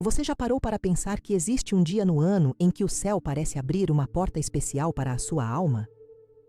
Você já parou para pensar que existe um dia no ano em que o céu parece abrir uma porta especial para a sua alma?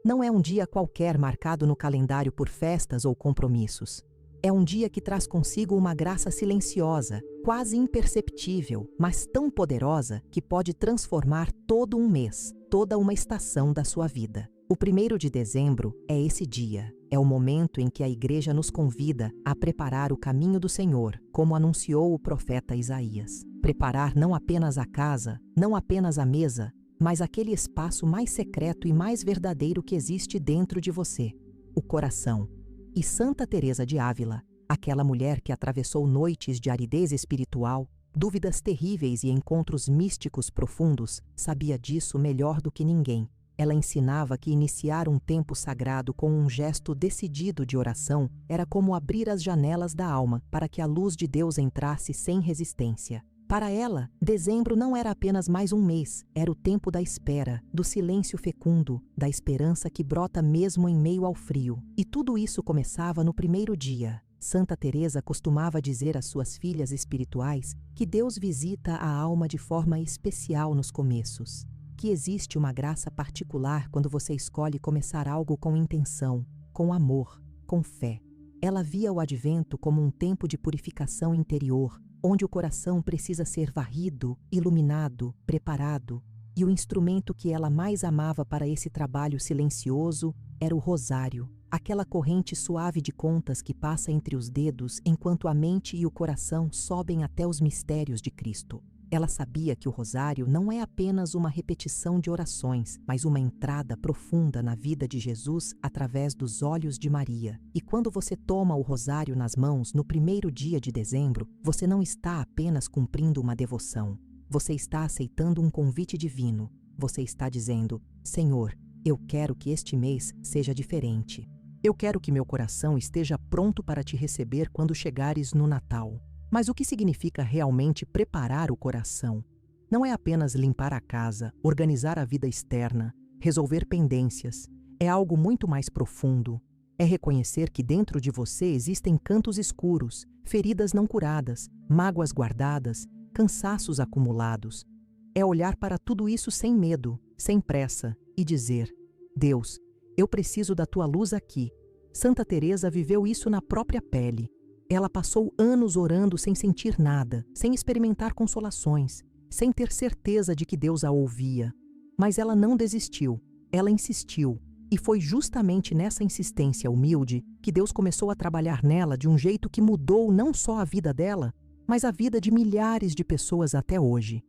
Não é um dia qualquer marcado no calendário por festas ou compromissos. É um dia que traz consigo uma graça silenciosa, quase imperceptível, mas tão poderosa que pode transformar todo um mês, toda uma estação da sua vida. O 1º de dezembro é esse dia. É o momento em que a Igreja nos convida a preparar o caminho do Senhor, como anunciou o profeta Isaías. Preparar não apenas a casa, não apenas a mesa, mas aquele espaço mais secreto e mais verdadeiro que existe dentro de você, o coração. E Santa Teresa de Ávila, aquela mulher que atravessou noites de aridez espiritual, dúvidas terríveis e encontros místicos profundos, sabia disso melhor do que ninguém. Ela ensinava que iniciar um tempo sagrado com um gesto decidido de oração era como abrir as janelas da alma para que a luz de Deus entrasse sem resistência. Para ela, dezembro não era apenas mais um mês, era o tempo da espera, do silêncio fecundo, da esperança que brota mesmo em meio ao frio. E tudo isso começava no 1º dia. Santa Teresa costumava dizer às suas filhas espirituais que Deus visita a alma de forma especial nos começos, que existe uma graça particular quando você escolhe começar algo com intenção, com amor, com fé. Ela via o advento como um tempo de purificação interior, onde o coração precisa ser varrido, iluminado, preparado, e o instrumento que ela mais amava para esse trabalho silencioso era o rosário, aquela corrente suave de contas que passa entre os dedos enquanto a mente e o coração sobem até os mistérios de Cristo. Ela sabia que o rosário não é apenas uma repetição de orações, mas uma entrada profunda na vida de Jesus através dos olhos de Maria. E quando você toma o rosário nas mãos no 1º dia de dezembro, você não está apenas cumprindo uma devoção. Você está aceitando um convite divino. Você está dizendo: Senhor, eu quero que este mês seja diferente. Eu quero que meu coração esteja pronto para te receber quando chegares no Natal. Mas o que significa realmente preparar o coração? Não é apenas limpar a casa, organizar a vida externa, resolver pendências. É algo muito mais profundo. É reconhecer que dentro de você existem cantos escuros, feridas não curadas, mágoas guardadas, cansaços acumulados. É olhar para tudo isso sem medo, sem pressa, e dizer: Deus, eu preciso da tua luz aqui. Santa Teresa viveu isso na própria pele. Ela passou anos orando sem sentir nada, sem experimentar consolações, sem ter certeza de que Deus a ouvia. Mas ela não desistiu, ela insistiu, e foi justamente nessa insistência humilde que Deus começou a trabalhar nela de um jeito que mudou não só a vida dela, mas a vida de milhares de pessoas até hoje.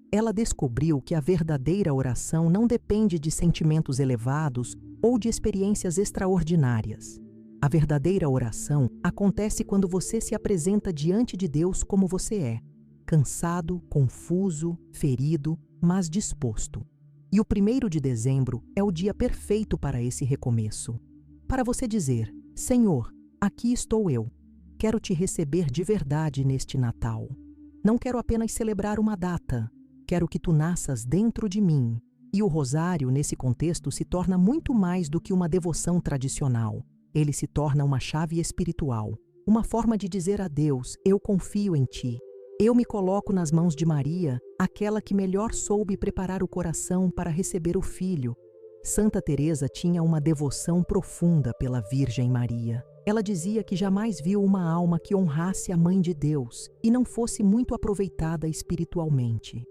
Ela descobriu que a verdadeira oração não depende de sentimentos elevados ou de experiências extraordinárias. A verdadeira oração acontece quando você se apresenta diante de Deus como você é, cansado, confuso, ferido, mas disposto. E o 1º de dezembro é o dia perfeito para esse recomeço. Para você dizer: Senhor, aqui estou eu. Quero te receber de verdade neste Natal. Não quero apenas celebrar uma data. Quero que tu nasças dentro de mim. E o rosário, nesse contexto, se torna muito mais do que uma devoção tradicional. Ele se torna uma chave espiritual, uma forma de dizer a Deus: eu confio em ti. Eu me coloco nas mãos de Maria, aquela que melhor soube preparar o coração para receber o Filho. Santa Teresa tinha uma devoção profunda pela Virgem Maria. Ela dizia que jamais viu uma alma que honrasse a Mãe de Deus e não fosse muito aproveitada espiritualmente.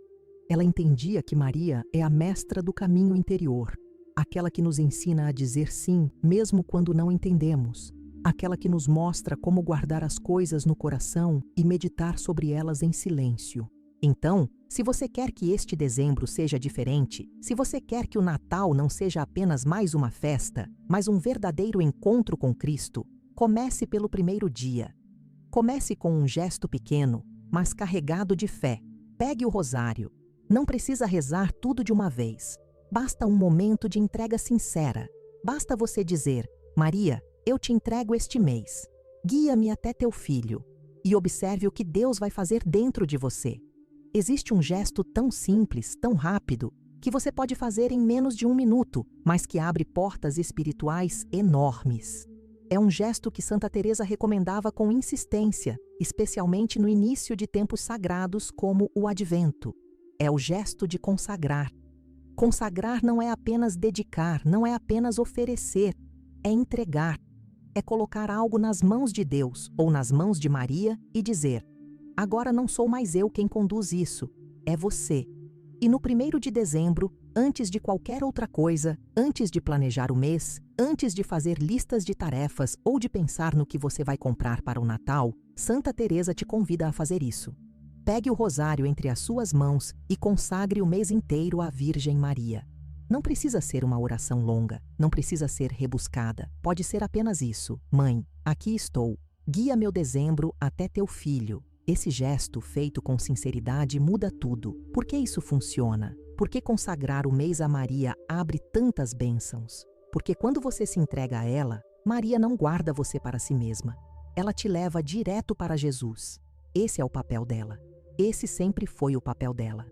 Ela entendia que Maria é a mestra do caminho interior, aquela que nos ensina a dizer sim, mesmo quando não entendemos. Aquela que nos mostra como guardar as coisas no coração e meditar sobre elas em silêncio. Então, se você quer que este dezembro seja diferente, se você quer que o Natal não seja apenas mais uma festa, mas um verdadeiro encontro com Cristo, comece pelo 1º dia. Comece com um gesto pequeno, mas carregado de fé. Pegue o rosário. Não precisa rezar tudo de uma vez. Basta um momento de entrega sincera. Basta você dizer: Maria, eu te entrego este mês. Guia-me até teu filho. E observe o que Deus vai fazer dentro de você. Existe um gesto tão simples, tão rápido, que você pode fazer em menos de 1 minuto, mas que abre portas espirituais enormes. É um gesto que Santa Teresa recomendava com insistência, especialmente no início de tempos sagrados como o Advento. É o gesto de consagrar. Consagrar não é apenas dedicar, não é apenas oferecer, é entregar. É colocar algo nas mãos de Deus ou nas mãos de Maria e dizer: agora não sou mais eu quem conduz isso, é você. E no 1º de dezembro, antes de qualquer outra coisa, antes de planejar o mês, antes de fazer listas de tarefas ou de pensar no que você vai comprar para o Natal, Santa Teresa te convida a fazer isso. Pegue o rosário entre as suas mãos e consagre o mês inteiro à Virgem Maria. Não precisa ser uma oração longa, não precisa ser rebuscada. Pode ser apenas isso: Mãe, aqui estou. Guia meu dezembro até teu filho. Esse gesto, feito com sinceridade, muda tudo. Por que isso funciona? Porque consagrar o mês a Maria abre tantas bênçãos? Porque quando você se entrega a ela, Maria não guarda você para si mesma. Ela te leva direto para Jesus. Esse é o papel dela. Esse sempre foi o papel dela.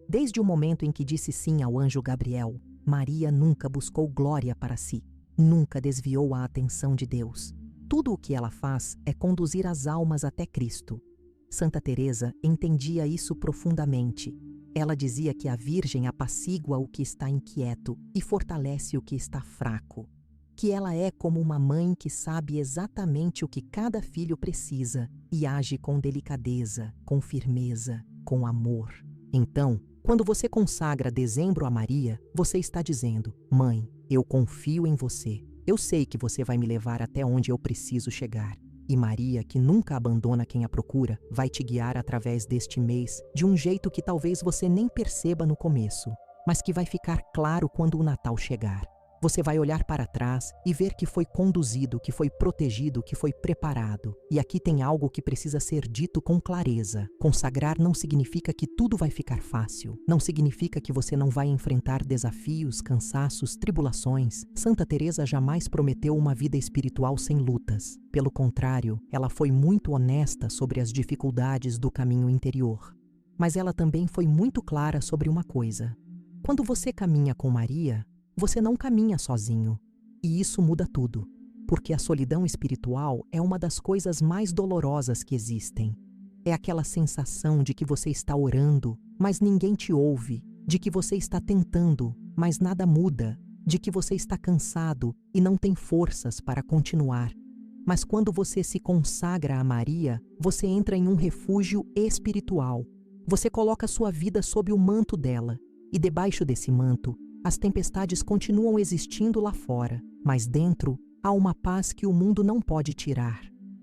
Desde o momento em que disse sim ao anjo Gabriel, Maria nunca buscou glória para si, nunca desviou a atenção de Deus. Tudo o que ela faz é conduzir as almas até Cristo. Santa Teresa entendia isso profundamente. Ela dizia que a Virgem apacigua o que está inquieto e fortalece o que está fraco. Que ela é como uma mãe que sabe exatamente o que cada filho precisa e age com delicadeza, com firmeza, com amor. Então, quando você consagra dezembro a Maria, você está dizendo: Mãe, eu confio em você. Eu sei que você vai me levar até onde eu preciso chegar. E Maria, que nunca abandona quem a procura, vai te guiar através deste mês de um jeito que talvez você nem perceba no começo, mas que vai ficar claro quando o Natal chegar. Você vai olhar para trás e ver que foi conduzido, que foi protegido, que foi preparado. E aqui tem algo que precisa ser dito com clareza. Consagrar não significa que tudo vai ficar fácil. Não significa que você não vai enfrentar desafios, cansaços, tribulações. Santa Teresa jamais prometeu uma vida espiritual sem lutas. Pelo contrário, ela foi muito honesta sobre as dificuldades do caminho interior. Mas ela também foi muito clara sobre uma coisa. Quando você caminha com Maria, você não caminha sozinho. E isso muda tudo, porque a solidão espiritual é uma das coisas mais dolorosas que existem. É aquela sensação de que você está orando, mas ninguém te ouve, de que você está tentando, mas nada muda, de que você está cansado e não tem forças para continuar. Mas quando você se consagra a Maria, você entra em um refúgio espiritual. Você coloca sua vida sob o manto dela, e debaixo desse manto, as tempestades continuam existindo lá fora, mas dentro há uma paz que o mundo não pode tirar.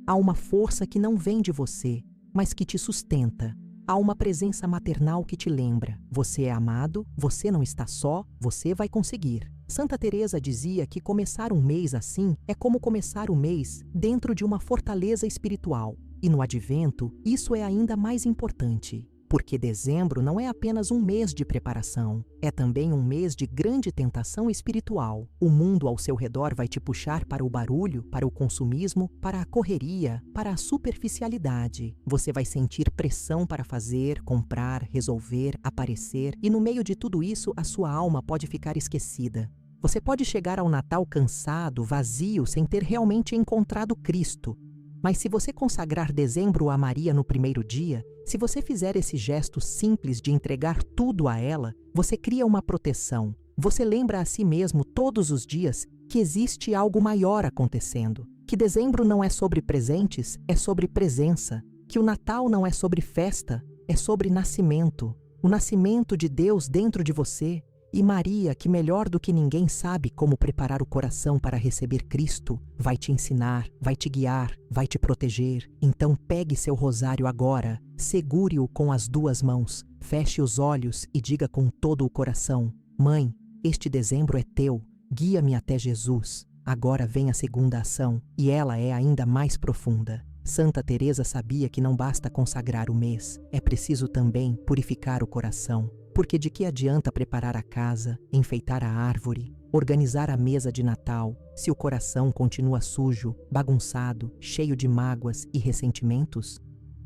Há uma força que não vem de você, mas que te sustenta. Há uma presença maternal que te lembra: você é amado, você não está só, você vai conseguir. Santa Teresa dizia que começar um mês assim é como começar o mês dentro de uma fortaleza espiritual. E no Advento, isso é ainda mais importante. Porque dezembro não é apenas um mês de preparação, é também um mês de grande tentação espiritual. O mundo ao seu redor vai te puxar para o barulho, para o consumismo, para a correria, para a superficialidade. Você vai sentir pressão para fazer, comprar, resolver, aparecer, e no meio de tudo isso a sua alma pode ficar esquecida. Você pode chegar ao Natal cansado, vazio, sem ter realmente encontrado Cristo. Mas se você consagrar dezembro a Maria no 1º dia, se você fizer esse gesto simples de entregar tudo a ela, você cria uma proteção. Você lembra a si mesmo todos os dias que existe algo maior acontecendo. Que dezembro não é sobre presentes, é sobre presença. Que o Natal não é sobre festa, é sobre nascimento. O nascimento de Deus dentro de você. E Maria, que melhor do que ninguém sabe como preparar o coração para receber Cristo, vai te ensinar, vai te guiar, vai te proteger. Então pegue seu rosário agora, segure-o com as 2 mãos, feche os olhos e diga com todo o coração: Mãe, este dezembro é teu, guia-me até Jesus. Agora vem a segunda ação, e ela é ainda mais profunda. Santa Teresa sabia que não basta consagrar o mês, é preciso também purificar o coração. Porque de que adianta preparar a casa, enfeitar a árvore, organizar a mesa de Natal, se o coração continua sujo, bagunçado, cheio de mágoas e ressentimentos?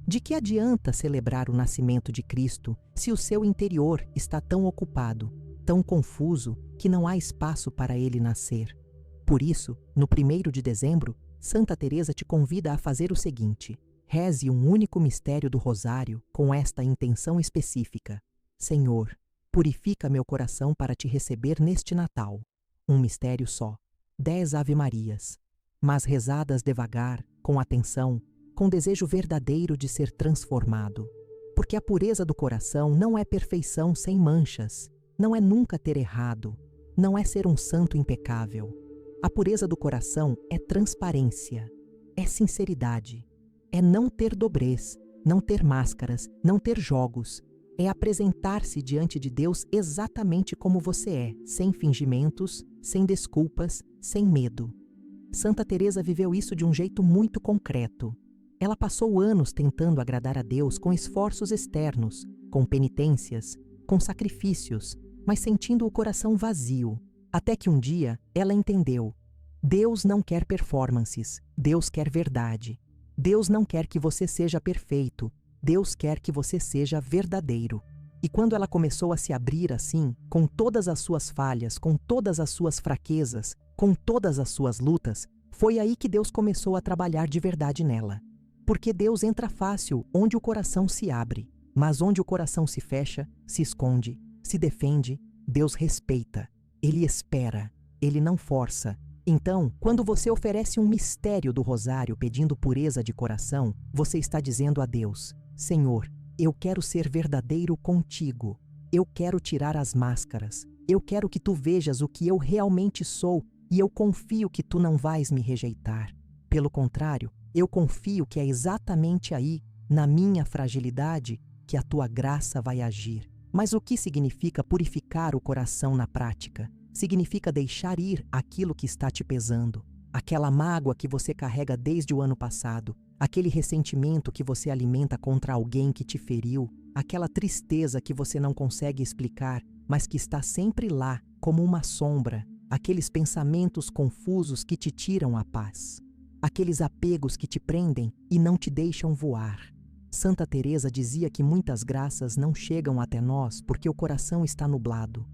De que adianta celebrar o nascimento de Cristo se o seu interior está tão ocupado, tão confuso, que não há espaço para ele nascer? Por isso, no 1º de dezembro, Santa Teresa te convida a fazer o seguinte: Reze um único mistério do rosário com esta intenção específica: Senhor, purifica meu coração para te receber neste Natal. Um mistério só, 10 Ave-Marias, mas rezadas devagar, com atenção, com desejo verdadeiro de ser transformado. Porque a pureza do coração não é perfeição sem manchas, não é nunca ter errado, não é ser um santo impecável. A pureza do coração é transparência, é sinceridade, é não ter dobrez, não ter máscaras, não ter jogos. É apresentar-se diante de Deus exatamente como você é, sem fingimentos, sem desculpas, sem medo. Santa Teresa viveu isso de um jeito muito concreto. Ela passou anos tentando agradar a Deus com esforços externos, com penitências, com sacrifícios, mas sentindo o coração vazio. Até que um dia ela entendeu: Deus não quer performances, Deus quer verdade. Deus não quer que você seja perfeito, Deus quer que você seja verdadeiro. E quando ela começou a se abrir assim, com todas as suas falhas, com todas as suas fraquezas, com todas as suas lutas, foi aí que Deus começou a trabalhar de verdade nela. Porque Deus entra fácil onde o coração se abre, mas onde o coração se fecha, se esconde, se defende, Deus respeita, Ele espera, Ele não força. Então, quando você oferece um mistério do rosário pedindo pureza de coração, você está dizendo a Deus: Senhor, eu quero ser verdadeiro contigo. Eu quero tirar as máscaras. Eu quero que tu vejas o que eu realmente sou e eu confio que tu não vais me rejeitar. Pelo contrário, eu confio que é exatamente aí, na minha fragilidade, que a tua graça vai agir. Mas o que significa purificar o coração na prática? Significa deixar ir aquilo que está te pesando, aquela mágoa que você carrega desde o ano passado, aquele ressentimento que você alimenta contra alguém que te feriu, aquela tristeza que você não consegue explicar, mas que está sempre lá, como uma sombra, aqueles pensamentos confusos que te tiram a paz, aqueles apegos que te prendem e não te deixam voar. Santa Teresa dizia que muitas graças não chegam até nós porque o coração está nublado.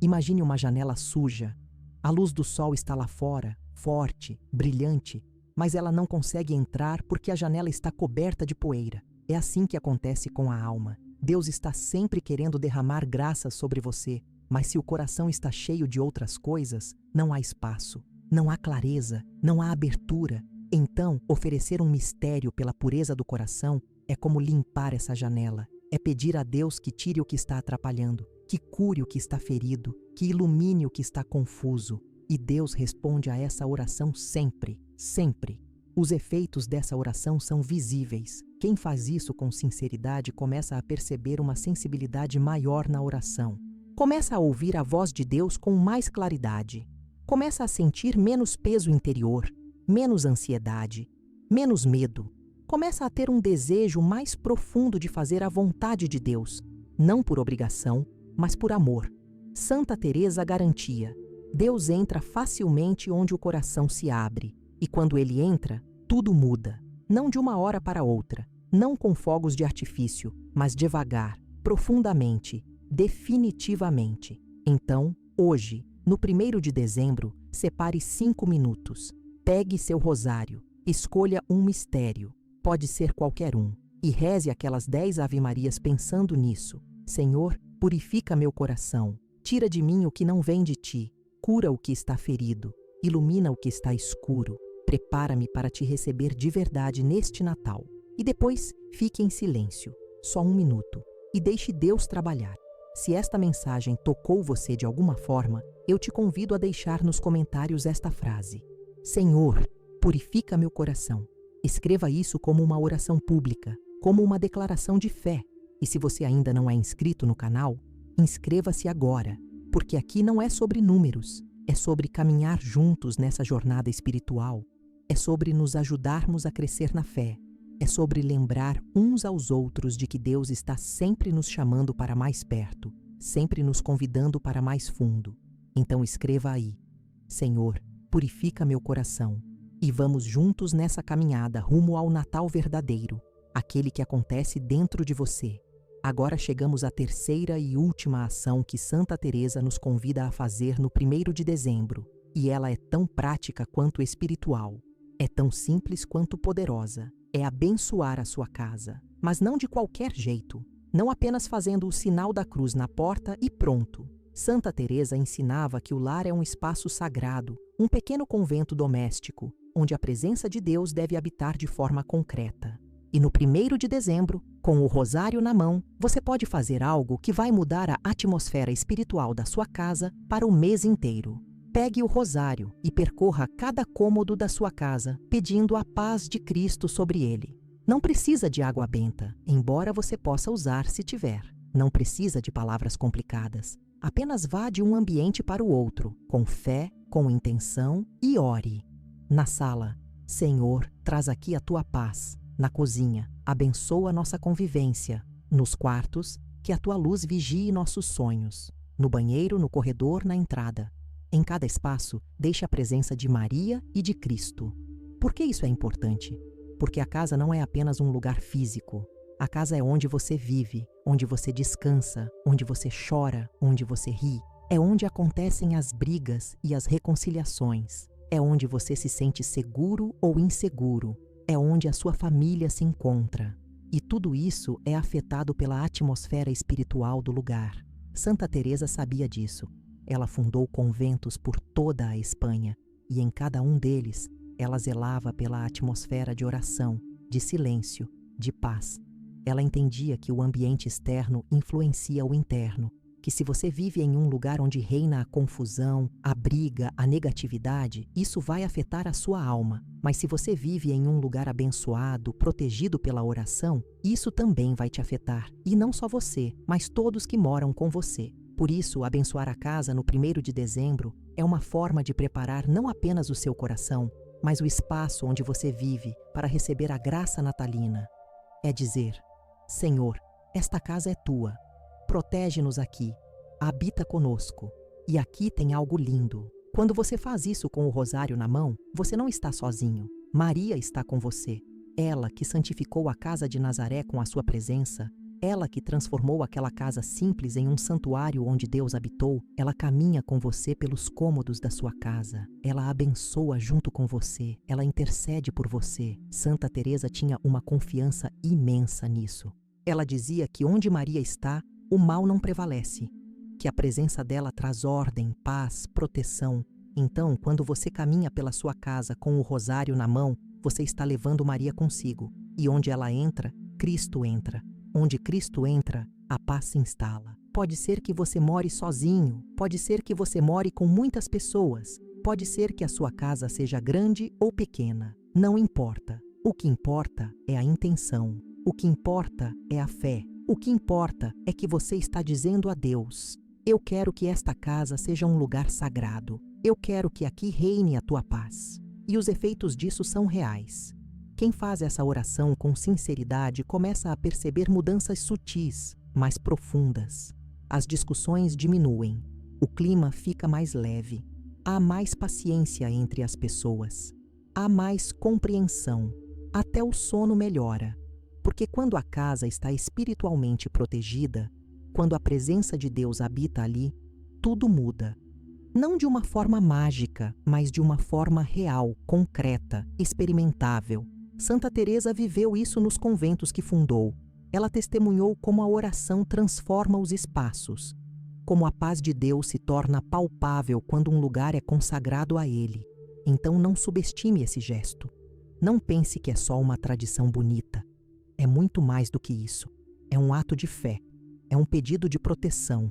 Imagine uma janela suja. A luz do sol está lá fora, forte, brilhante, mas ela não consegue entrar porque a janela está coberta de poeira. É assim que acontece com a alma. Deus está sempre querendo derramar graças sobre você, mas se o coração está cheio de outras coisas, não há espaço, não há clareza, não há abertura. Então, oferecer um mistério pela pureza do coração é como limpar essa janela. É pedir a Deus que tire o que está atrapalhando, que cure o que está ferido, que ilumine o que está confuso. E Deus responde a essa oração sempre, sempre. Os efeitos dessa oração são visíveis. Quem faz isso com sinceridade começa a perceber uma sensibilidade maior na oração. Começa a ouvir a voz de Deus com mais claridade. Começa a sentir menos peso interior, menos ansiedade, menos medo. Começa a ter um desejo mais profundo de fazer a vontade de Deus, não por obrigação, mas por amor. Santa Teresa garantia: Deus entra facilmente onde o coração se abre, e quando ele entra, tudo muda, não de uma hora para outra, não com fogos de artifício, mas devagar, profundamente, definitivamente. Então, hoje, no 1º de dezembro, separe 5 minutos, pegue seu rosário, escolha um mistério, pode ser qualquer um, e reze aquelas 10 Ave-Marias pensando nisso. Senhor, purifica meu coração, tira de mim o que não vem de ti, cura o que está ferido, ilumina o que está escuro, prepara-me para te receber de verdade neste Natal. E depois, fique em silêncio, só 1 minuto, e deixe Deus trabalhar. Se esta mensagem tocou você de alguma forma, eu te convido a deixar nos comentários esta frase: Senhor, purifica meu coração. Escreva isso como uma oração pública, como uma declaração de fé. E se você ainda não é inscrito no canal, inscreva-se agora, porque aqui não é sobre números, é sobre caminhar juntos nessa jornada espiritual, é sobre nos ajudarmos a crescer na fé, é sobre lembrar uns aos outros de que Deus está sempre nos chamando para mais perto, sempre nos convidando para mais fundo. Então escreva aí: Senhor, purifica meu coração. E vamos juntos nessa caminhada rumo ao Natal verdadeiro, aquele que acontece dentro de você. Agora chegamos à terceira e última ação que Santa Teresa nos convida a fazer no 1º de dezembro, e ela é tão prática quanto espiritual, é tão simples quanto poderosa. é abençoar a sua casa, mas não de qualquer jeito, não apenas fazendo o sinal da cruz na porta e pronto. Santa Teresa ensinava que o lar é um espaço sagrado, um pequeno convento doméstico, onde a presença de Deus deve habitar de forma concreta. E no 1º de dezembro, com o rosário na mão, você pode fazer algo que vai mudar a atmosfera espiritual da sua casa para o mês inteiro. Pegue o rosário e percorra cada cômodo da sua casa, pedindo a paz de Cristo sobre ele. Não precisa de água benta, embora você possa usar se tiver. Não precisa de palavras complicadas. Apenas vá de um ambiente para o outro, com fé, com intenção e ore. Na sala, Senhor, traz aqui a tua paz. Na cozinha, abençoa nossa convivência. Nos quartos, que a tua luz vigie nossos sonhos. No banheiro, no corredor, na entrada. Em cada espaço, deixe a presença de Maria e de Cristo. Por que isso é importante? Porque a casa não é apenas um lugar físico. A casa é onde você vive, onde você descansa, onde você chora, onde você ri. É onde acontecem as brigas e as reconciliações. É onde você se sente seguro ou inseguro. É onde a sua família se encontra. E tudo isso é afetado pela atmosfera espiritual do lugar. Santa Teresa sabia disso. Ela fundou conventos por toda a Espanha, e em cada um deles, ela zelava pela atmosfera de oração, de silêncio, de paz. Ela entendia que o ambiente externo influencia o interno, que se você vive em um lugar onde reina a confusão, a briga, a negatividade, isso vai afetar a sua alma. Mas se você vive em um lugar abençoado, protegido pela oração, isso também vai te afetar. E não só você, mas todos que moram com você. Por isso, abençoar a casa no 1º de dezembro é uma forma de preparar não apenas o seu coração, mas o espaço onde você vive para receber a graça natalina. É dizer: Senhor, esta casa é tua. Protege-nos aqui. Habita conosco. E aqui tem algo lindo. Quando você faz isso com o rosário na mão, você não está sozinho. Maria está com você. Ela que santificou a casa de Nazaré com a sua presença, ela que transformou aquela casa simples em um santuário onde Deus habitou, ela caminha com você pelos cômodos da sua casa. Ela abençoa junto com você. Ela intercede por você. Santa Teresa tinha uma confiança imensa nisso. Ela dizia que onde Maria está, o mal não prevalece, que a presença dela traz ordem, paz, proteção. Então, quando você caminha pela sua casa com o rosário na mão, você está levando Maria consigo. E onde ela entra, Cristo entra. Onde Cristo entra, a paz se instala. Pode ser que você more sozinho, pode ser que você more com muitas pessoas, pode ser que a sua casa seja grande ou pequena. Não importa. O que importa é a intenção. O que importa é a fé. O que importa é que você está dizendo a Deus: eu quero que esta casa seja um lugar sagrado. Eu quero que aqui reine a tua paz. E os efeitos disso são reais. Quem faz essa oração com sinceridade começa a perceber mudanças sutis, mais profundas. As discussões diminuem. O clima fica mais leve. Há mais paciência entre as pessoas. Há mais compreensão. Até o sono melhora. Porque quando a casa está espiritualmente protegida, quando a presença de Deus habita ali, tudo muda. Não de uma forma mágica, mas de uma forma real, concreta, experimentável. Santa Teresa viveu isso nos conventos que fundou. Ela testemunhou como a oração transforma os espaços, como a paz de Deus se torna palpável quando um lugar é consagrado a Ele. Então não subestime esse gesto. Não pense que é só uma tradição bonita. É muito mais do que isso. É um ato de fé. É um pedido de proteção.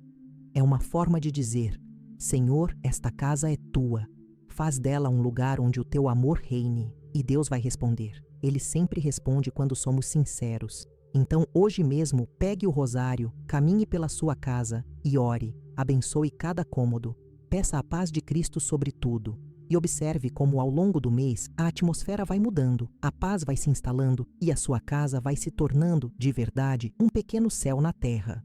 É uma forma de dizer: Senhor, esta casa é tua. Faz dela um lugar onde o teu amor reine. E Deus vai responder. Ele sempre responde quando somos sinceros. Então, hoje mesmo, pegue o rosário, caminhe pela sua casa e ore. Abençoe cada cômodo. Peça a paz de Cristo sobre tudo. E observe como, ao longo do mês, a atmosfera vai mudando, a paz vai se instalando e a sua casa vai se tornando, de verdade, um pequeno céu na terra.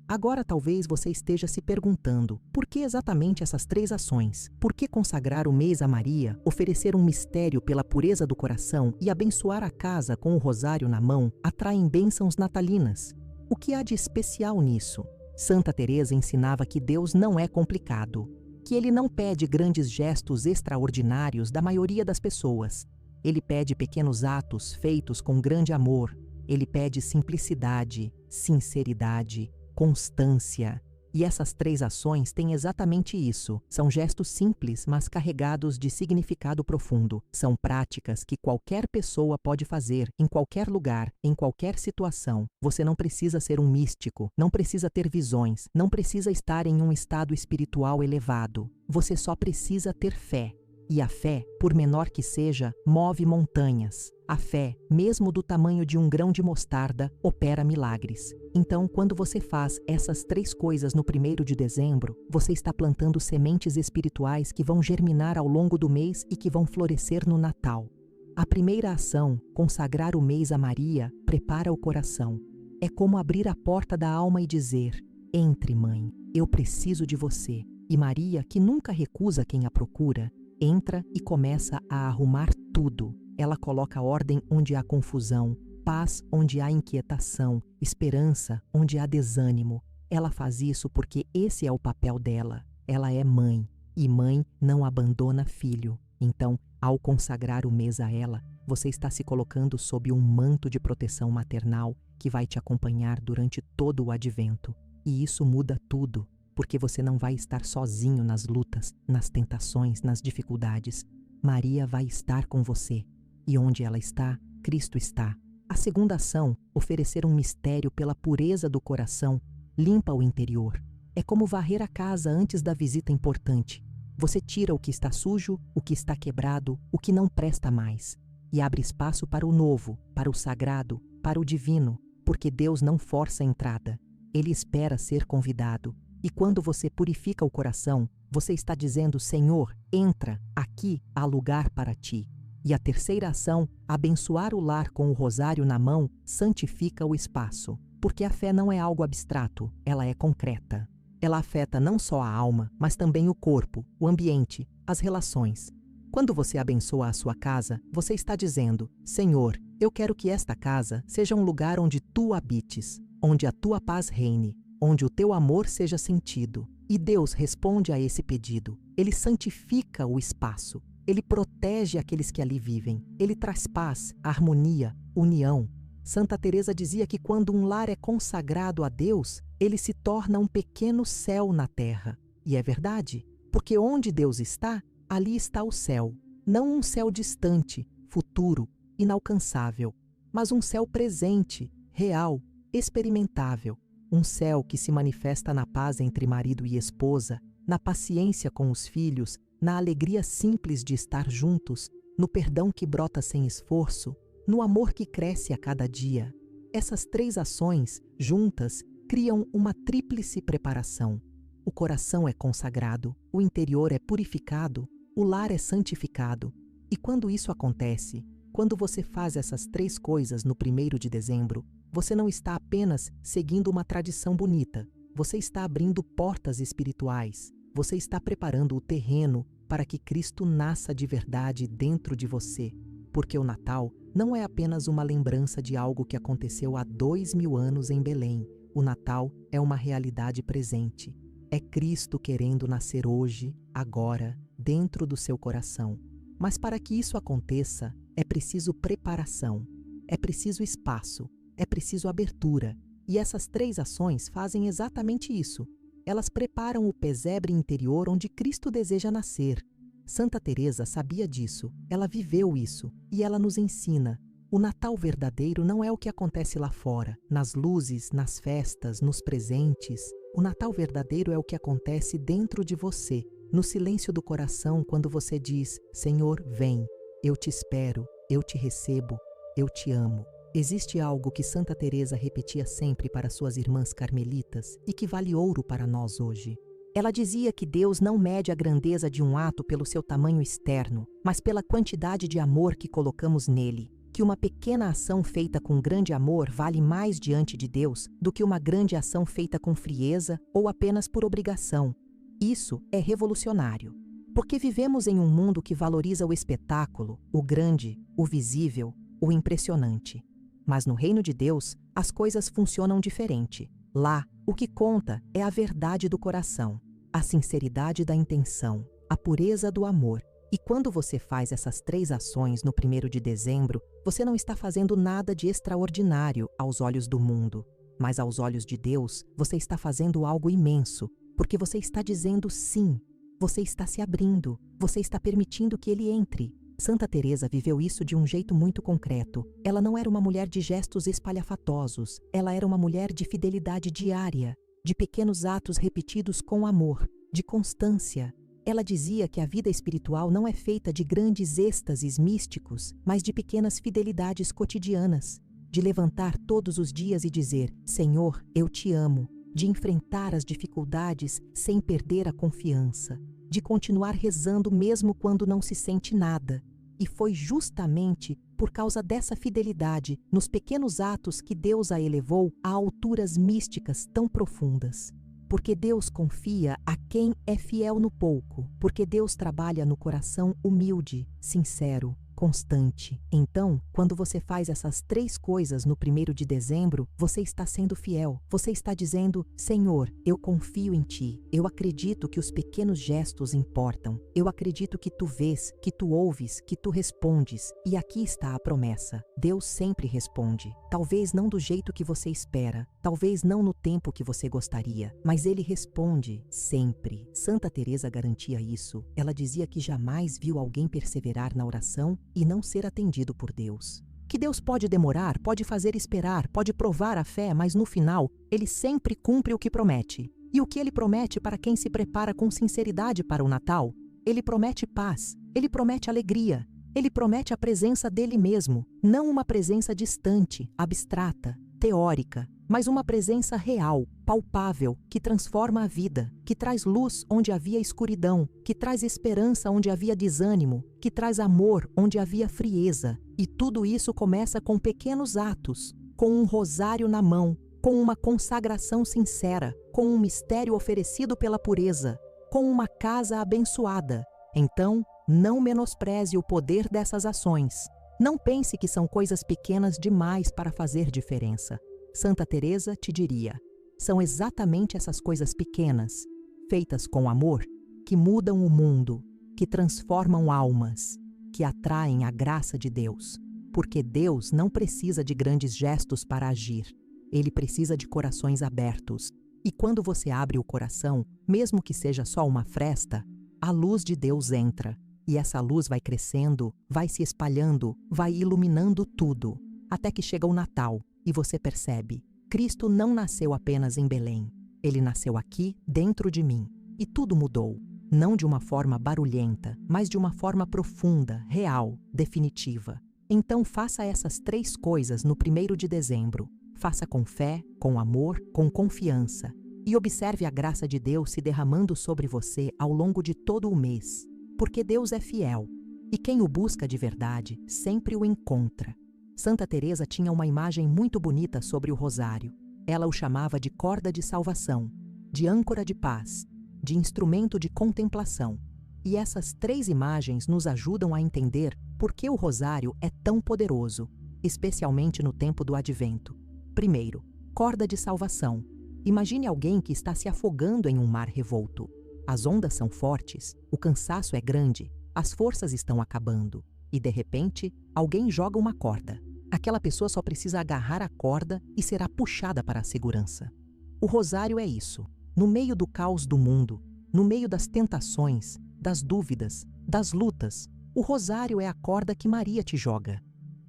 Agora talvez você esteja se perguntando, por que exatamente essas 3 ações? Por que consagrar o mês a Maria, oferecer um mistério pela pureza do coração e abençoar a casa com o rosário na mão atraem bênçãos natalinas? O que há de especial nisso? Santa Teresa ensinava que Deus não é complicado, que Ele não pede grandes gestos extraordinários da maioria das pessoas. Ele pede pequenos atos feitos com grande amor. Ele pede simplicidade, sinceridade, constância. E essas 3 ações têm exatamente isso. São gestos simples, mas carregados de significado profundo. São práticas que qualquer pessoa pode fazer, em qualquer lugar, em qualquer situação. Você não precisa ser um místico, não precisa ter visões, não precisa estar em um estado espiritual elevado. Você só precisa ter fé. E a fé, por menor que seja, move montanhas. A fé, mesmo do tamanho de um grão de mostarda, opera milagres. Então, quando você faz essas 3 coisas no 1º de dezembro, você está plantando sementes espirituais que vão germinar ao longo do mês e que vão florescer no Natal. A primeira ação, consagrar o mês a Maria, prepara o coração. É como abrir a porta da alma e dizer: entre, mãe, eu preciso de você. E Maria, que nunca recusa quem a procura, entra e começa a arrumar tudo. Ela coloca ordem onde há confusão, paz onde há inquietação, esperança onde há desânimo. Ela faz isso porque esse é o papel dela. Ela é mãe, e mãe não abandona filho. Então, ao consagrar o mês a ela, você está se colocando sob um manto de proteção maternal que vai te acompanhar durante todo o advento. E isso muda tudo, porque você não vai estar sozinho nas lutas, nas tentações, nas dificuldades. Maria vai estar com você. E onde ela está, Cristo está. A segunda ação, oferecer um mistério pela pureza do coração, limpa o interior. É como varrer a casa antes da visita importante. Você tira o que está sujo, o que está quebrado, o que não presta mais. E abre espaço para o novo, para o sagrado, para o divino, porque Deus não força a entrada. Ele espera ser convidado. E quando você purifica o coração, você está dizendo: Senhor, entra, aqui há lugar para ti. E a terceira ação, abençoar o lar com o rosário na mão, santifica o espaço. Porque a fé não é algo abstrato, ela é concreta. Ela afeta não só a alma, mas também o corpo, o ambiente, as relações. Quando você abençoa a sua casa, você está dizendo: Senhor, eu quero que esta casa seja um lugar onde tu habites, onde a tua paz reine, onde o teu amor seja sentido. E Deus responde a esse pedido. Ele santifica o espaço. Ele protege aqueles que ali vivem. Ele traz paz, harmonia, união. Santa Teresa dizia que quando um lar é consagrado a Deus, ele se torna um pequeno céu na terra. E é verdade, porque onde Deus está, ali está o céu. Não um céu distante, futuro, inalcançável, mas um céu presente, real, experimentável. Um céu que se manifesta na paz entre marido e esposa, na paciência com os filhos, na alegria simples de estar juntos, no perdão que brota sem esforço, no amor que cresce a cada dia. Essas 3 ações, juntas, criam uma tríplice preparação. O coração é consagrado, o interior é purificado, o lar é santificado. E quando isso acontece, quando você faz essas 3 coisas no 1º de dezembro, você não está apenas seguindo uma tradição bonita, você está abrindo portas espirituais. Você está preparando o terreno para que Cristo nasça de verdade dentro de você, porque o Natal não é apenas uma lembrança de algo que aconteceu há 2000 anos em Belém. O Natal é uma realidade presente. É Cristo querendo nascer hoje, agora, dentro do seu coração. Mas para que isso aconteça, é preciso preparação, é preciso espaço, é preciso abertura. E essas 3 ações fazem exatamente isso. Elas preparam o pesebre interior onde Cristo deseja nascer. Santa Teresa sabia disso, ela viveu isso, e ela nos ensina. O Natal verdadeiro não é o que acontece lá fora, nas luzes, nas festas, nos presentes. O Natal verdadeiro é o que acontece dentro de você, no silêncio do coração, quando você diz: Senhor, vem, eu te espero, eu te recebo, eu te amo. Existe algo que Santa Teresa repetia sempre para suas irmãs carmelitas e que vale ouro para nós hoje. Ela dizia que Deus não mede a grandeza de um ato pelo seu tamanho externo, mas pela quantidade de amor que colocamos nele. Que uma pequena ação feita com grande amor vale mais diante de Deus do que uma grande ação feita com frieza ou apenas por obrigação. Isso é revolucionário, porque vivemos em um mundo que valoriza o espetáculo, o grande, o visível, o impressionante. Mas no reino de Deus, as coisas funcionam diferente. Lá, o que conta é a verdade do coração, a sinceridade da intenção, a pureza do amor. E quando você faz essas 3 ações no 1º de dezembro, você não está fazendo nada de extraordinário aos olhos do mundo, mas aos olhos de Deus, você está fazendo algo imenso, porque você está dizendo sim, você está se abrindo, você está permitindo que ele entre. Santa Teresa viveu isso de um jeito muito concreto. Ela não era uma mulher de gestos espalhafatosos, ela era uma mulher de fidelidade diária, de pequenos atos repetidos com amor, de constância. Ela dizia que a vida espiritual não é feita de grandes êxtases místicos, mas de pequenas fidelidades cotidianas, de levantar todos os dias e dizer: Senhor, eu te amo, de enfrentar as dificuldades sem perder a confiança, de continuar rezando mesmo quando não se sente nada. E foi justamente por causa dessa fidelidade nos pequenos atos que Deus a elevou a alturas místicas tão profundas. Porque Deus confia a quem é fiel no pouco, porque Deus trabalha no coração humilde, sincero, constante. Então, quando você faz essas 3 coisas no 1º de dezembro, você está sendo fiel. Você está dizendo: Senhor, eu confio em Ti. Eu acredito que os pequenos gestos importam. Eu acredito que Tu vês, que Tu ouves, que Tu respondes. E aqui está a promessa. Deus sempre responde. Talvez não do jeito que você espera, talvez não no tempo que você gostaria, mas Ele responde sempre. Santa Teresa garantia isso. Ela dizia que jamais viu alguém perseverar na oração e não ser atendido por Deus. Que Deus pode demorar, pode fazer esperar, pode provar a fé, mas no final, Ele sempre cumpre o que promete. E o que Ele promete para quem se prepara com sinceridade para o Natal? Ele promete paz, Ele promete alegria, Ele promete a presença dele mesmo, não uma presença distante, abstrata, teórica, mas uma presença real, palpável, que transforma a vida, que traz luz onde havia escuridão, que traz esperança onde havia desânimo, que traz amor onde havia frieza. E tudo isso começa com pequenos atos, com um rosário na mão, com uma consagração sincera, com um mistério oferecido pela pureza, com uma casa abençoada. Então, não menospreze o poder dessas ações. Não pense que são coisas pequenas demais para fazer diferença. Santa Teresa te diria: são exatamente essas coisas pequenas, feitas com amor, que mudam o mundo, que transformam almas, que atraem a graça de Deus. Porque Deus não precisa de grandes gestos para agir. Ele precisa de corações abertos. E quando você abre o coração, mesmo que seja só uma fresta, a luz de Deus entra. E essa luz vai crescendo, vai se espalhando, vai iluminando tudo, até que chega o Natal e você percebe: Cristo não nasceu apenas em Belém. Ele nasceu aqui, dentro de mim. E tudo mudou. Não de uma forma barulhenta, mas de uma forma profunda, real, definitiva. Então faça essas 3 coisas no 1º de dezembro. Faça com fé, com amor, com confiança. E observe a graça de Deus se derramando sobre você ao longo de todo o mês. Porque Deus é fiel. E quem o busca de verdade, sempre o encontra. Santa Teresa tinha uma imagem muito bonita sobre o rosário. Ela o chamava de corda de salvação, de âncora de paz, de instrumento de contemplação. E essas 3 imagens nos ajudam a entender por que o rosário é tão poderoso, especialmente no tempo do Advento. Primeiro, corda de salvação. Imagine alguém que está se afogando em um mar revolto. As ondas são fortes, o cansaço é grande, as forças estão acabando. E, de repente, alguém joga uma corda. Aquela pessoa só precisa agarrar a corda e será puxada para a segurança. O rosário é isso. No meio do caos do mundo, no meio das tentações, das dúvidas, das lutas, o rosário é a corda que Maria te joga.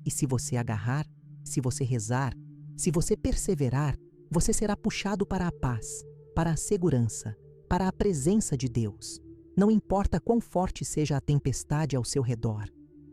E se você agarrar, se você rezar, se você perseverar, você será puxado para a paz, para a segurança, para a presença de Deus. Não importa quão forte seja a tempestade ao seu redor.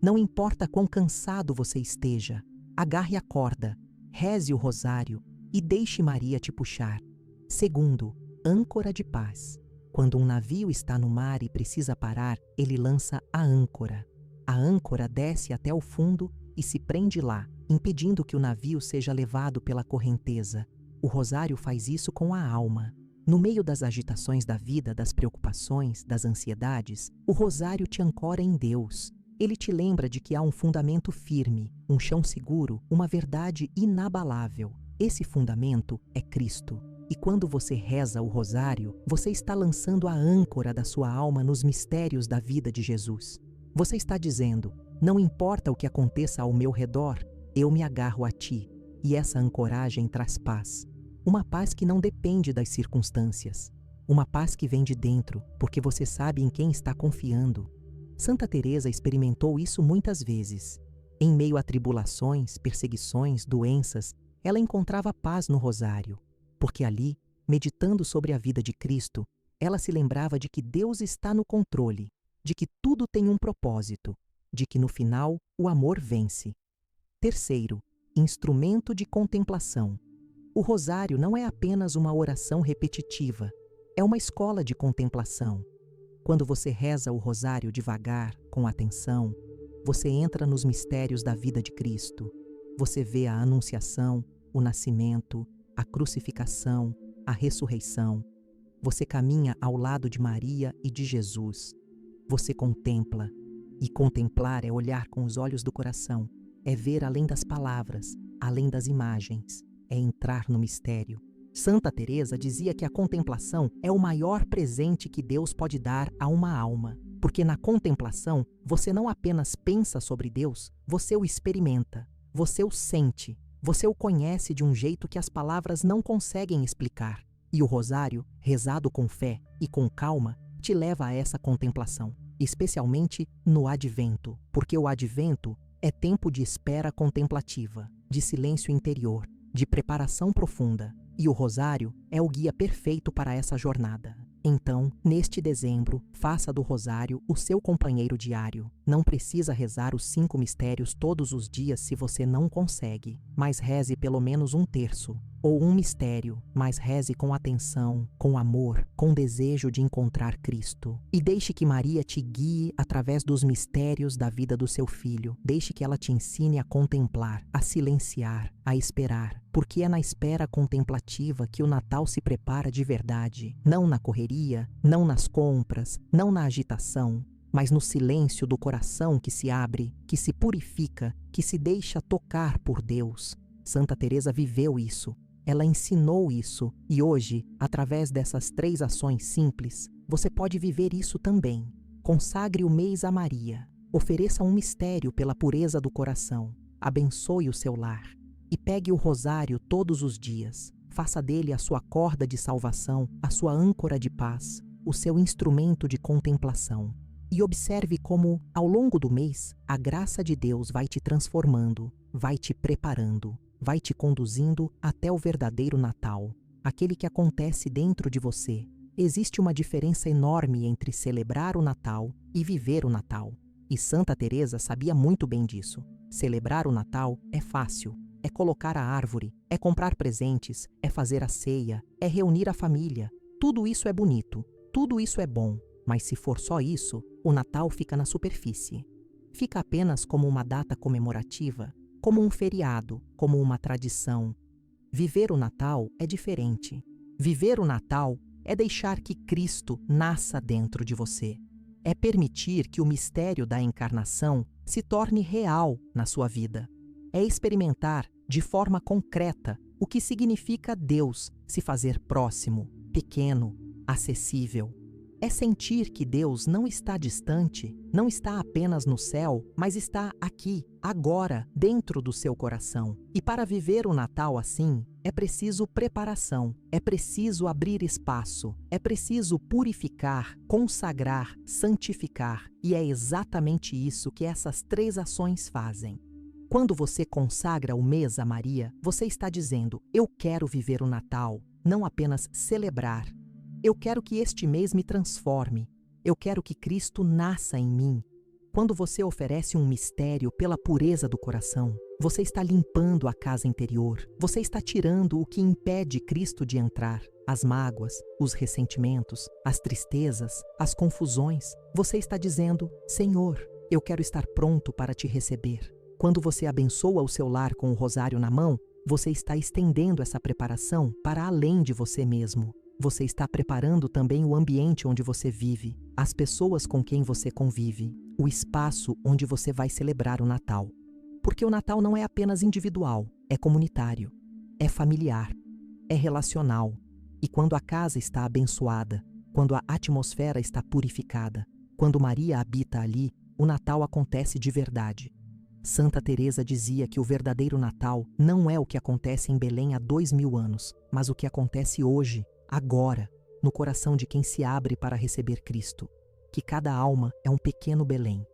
Não importa quão cansado você esteja. Agarre a corda, reze o rosário e deixe Maria te puxar. Segundo, âncora de paz. Quando um navio está no mar e precisa parar, ele lança a âncora. A âncora desce até o fundo e se prende lá, impedindo que o navio seja levado pela correnteza. O rosário faz isso com a alma. No meio das agitações da vida, das preocupações, das ansiedades, o rosário te ancora em Deus. Ele te lembra de que há um fundamento firme, um chão seguro, uma verdade inabalável. Esse fundamento é Cristo. E quando você reza o rosário, você está lançando a âncora da sua alma nos mistérios da vida de Jesus. Você está dizendo: não importa o que aconteça ao meu redor, eu me agarro a ti. E essa ancoragem traz paz. Uma paz que não depende das circunstâncias. Uma paz que vem de dentro, porque você sabe em quem está confiando. Santa Teresa experimentou isso muitas vezes. Em meio a tribulações, perseguições, doenças, ela encontrava paz no rosário, porque ali, meditando sobre a vida de Cristo, ela se lembrava de que Deus está no controle, de que tudo tem um propósito, de que no final o amor vence. Terceiro, instrumento de contemplação. O rosário não é apenas uma oração repetitiva, é uma escola de contemplação. Quando você reza o rosário devagar, com atenção, você entra nos mistérios da vida de Cristo. Você vê a anunciação, o nascimento, a crucificação, a ressurreição. Você caminha ao lado de Maria e de Jesus. Você contempla. E contemplar é olhar com os olhos do coração. É ver além das palavras, além das imagens. É entrar no mistério. Santa Teresa dizia que a contemplação é o maior presente que Deus pode dar a uma alma, porque na contemplação você não apenas pensa sobre Deus, você o experimenta, você o sente, você o conhece de um jeito que as palavras não conseguem explicar. E o rosário, rezado com fé e com calma, te leva a essa contemplação, especialmente no advento, porque o advento é tempo de espera contemplativa, de silêncio interior, de preparação profunda. E o rosário é o guia perfeito para essa jornada. Então, neste dezembro, faça do rosário o seu companheiro diário. Não precisa rezar os 5 mistérios todos os dias se você não consegue, mas reze pelo menos um terço, ou um mistério, mas reze com atenção, com amor, com desejo de encontrar Cristo. E deixe que Maria te guie através dos mistérios da vida do seu filho. Deixe que ela te ensine a contemplar, a silenciar, a esperar, porque é na espera contemplativa que o Natal se prepara de verdade, não na correria, não nas compras, não na agitação, mas no silêncio do coração que se abre, que se purifica, que se deixa tocar por Deus. Santa Teresa viveu isso, ela ensinou isso, e hoje, através dessas 3 ações simples, você pode viver isso também. Consagre o mês a Maria, ofereça um mistério pela pureza do coração, abençoe o seu lar, e pegue o rosário todos os dias. Faça dele a sua corda de salvação, a sua âncora de paz, o seu instrumento de contemplação. E observe como, ao longo do mês, a graça de Deus vai te transformando, vai te preparando, vai te conduzindo até o verdadeiro Natal, aquele que acontece dentro de você. Existe uma diferença enorme entre celebrar o Natal e viver o Natal. E Santa Teresa sabia muito bem disso. Celebrar o Natal é fácil. É colocar a árvore, é comprar presentes, é fazer a ceia, é reunir a família. Tudo isso é bonito, tudo isso é bom, mas se for só isso, o Natal fica na superfície. Fica apenas como uma data comemorativa, como um feriado, como uma tradição. Viver o Natal é diferente. Viver o Natal é deixar que Cristo nasça dentro de você. É permitir que o mistério da encarnação se torne real na sua vida. É experimentar de forma concreta o que significa Deus se fazer próximo, pequeno, acessível. É sentir que Deus não está distante, não está apenas no céu, mas está aqui, agora, dentro do seu coração. E para viver o Natal assim, é preciso preparação, é preciso abrir espaço, é preciso purificar, consagrar, santificar. E é exatamente isso que essas 3 ações fazem. Quando você consagra o mês a Maria, você está dizendo: eu quero viver o Natal, não apenas celebrar. Eu quero que este mês me transforme. Eu quero que Cristo nasça em mim. Quando você oferece um mistério pela pureza do coração, você está limpando a casa interior. Você está tirando o que impede Cristo de entrar. As mágoas, os ressentimentos, as tristezas, as confusões. Você está dizendo: Senhor, eu quero estar pronto para te receber. Quando você abençoa o seu lar com o rosário na mão, você está estendendo essa preparação para além de você mesmo. Você está preparando também o ambiente onde você vive, as pessoas com quem você convive, o espaço onde você vai celebrar o Natal. Porque o Natal não é apenas individual, é comunitário, é familiar, é relacional. E quando a casa está abençoada, quando a atmosfera está purificada, quando Maria habita ali, o Natal acontece de verdade. Santa Teresa dizia que o verdadeiro Natal não é o que acontece em Belém há 2000 anos, mas o que acontece hoje, agora, no coração de quem se abre para receber Cristo. Que cada alma é um pequeno Belém.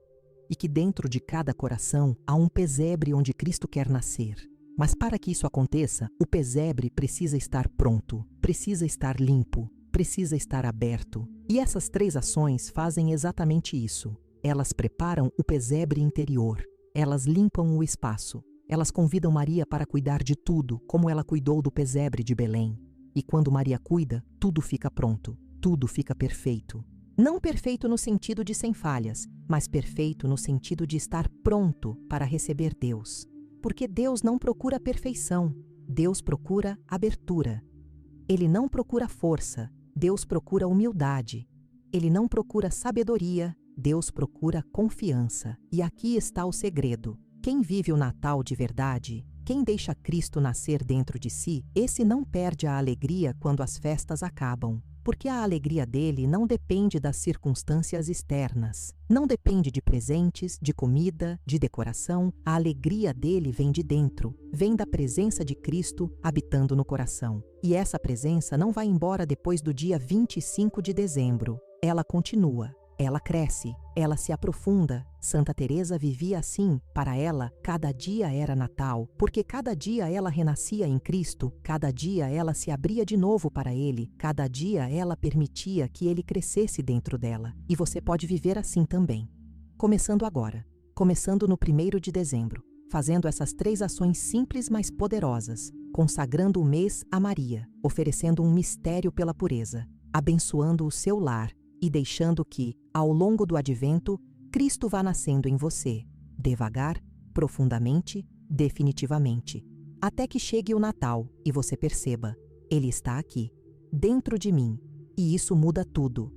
E que dentro de cada coração há um pesebre onde Cristo quer nascer. Mas para que isso aconteça, o pesebre precisa estar pronto, precisa estar limpo, precisa estar aberto. E essas 3 ações fazem exatamente isso. Elas preparam o pesebre interior. Elas limpam o espaço. Elas convidam Maria para cuidar de tudo, como ela cuidou do pesebre de Belém. E quando Maria cuida, tudo fica pronto, tudo fica perfeito. Não perfeito no sentido de sem falhas, mas perfeito no sentido de estar pronto para receber Deus. Porque Deus não procura perfeição, Deus procura abertura. Ele não procura força, Deus procura humildade. Ele não procura sabedoria, Deus procura confiança. E aqui está o segredo. Quem vive o Natal de verdade, quem deixa Cristo nascer dentro de si, esse não perde a alegria quando as festas acabam. Porque a alegria dele não depende das circunstâncias externas. Não depende de presentes, de comida, de decoração. A alegria dele vem de dentro, vem da presença de Cristo habitando no coração. E essa presença não vai embora depois do dia 25 de dezembro. Ela continua. Ela cresce, ela se aprofunda. Santa Teresa vivia assim. Para ela, cada dia era Natal, porque cada dia ela renascia em Cristo, cada dia ela se abria de novo para Ele, cada dia ela permitia que Ele crescesse dentro dela. E você pode viver assim também. Começando agora, começando no 1º de dezembro, fazendo essas 3 ações simples mas poderosas, consagrando o mês a Maria, oferecendo um mistério pela pureza, abençoando o seu lar, e deixando que, ao longo do advento, Cristo vá nascendo em você, devagar, profundamente, definitivamente, até que chegue o Natal e você perceba, Ele está aqui, dentro de mim, e isso muda tudo.